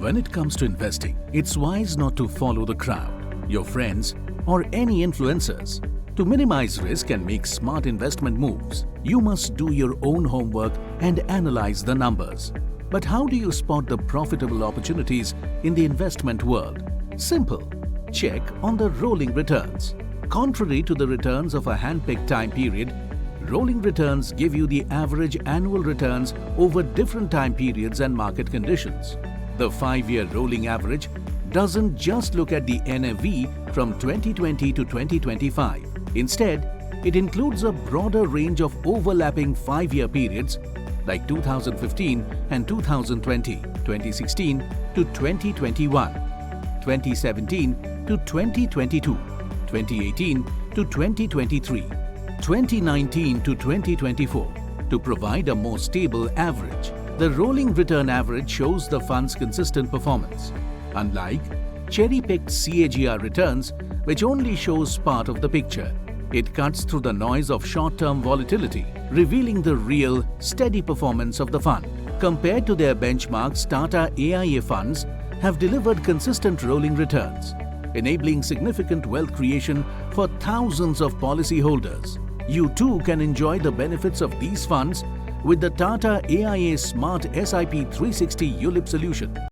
When it comes to investing, it's wise not to follow the crowd, your friends, or any influencers. To minimize risk and make smart investment moves, you must do your own homework and analyze the numbers. But how do you spot the profitable opportunities in the investment world? Simple. Check on the rolling returns. Contrary to the returns of a hand-picked time period, rolling returns give you the average annual returns over different time periods and market conditions. The 5-year rolling average doesn't just look at the NAV from 2020 to 2025. Instead, it includes a broader range of overlapping 5-year periods like 2015 and 2020, 2016 to 2021, 2017 to 2022, 2018 to 2023, 2019 to 2024 to provide a more stable average. The rolling return average shows the fund's consistent performance, unlike cherry-picked CAGR returns, which only shows part of the picture. It cuts through the noise of short-term volatility, revealing the real, steady performance of the fund. Compared to their benchmarks, Tata AIA funds have delivered consistent rolling returns, enabling significant wealth creation for thousands of policyholders. You too can enjoy the benefits of these funds with the Tata AIA Smart SIP 360 ULIP solution.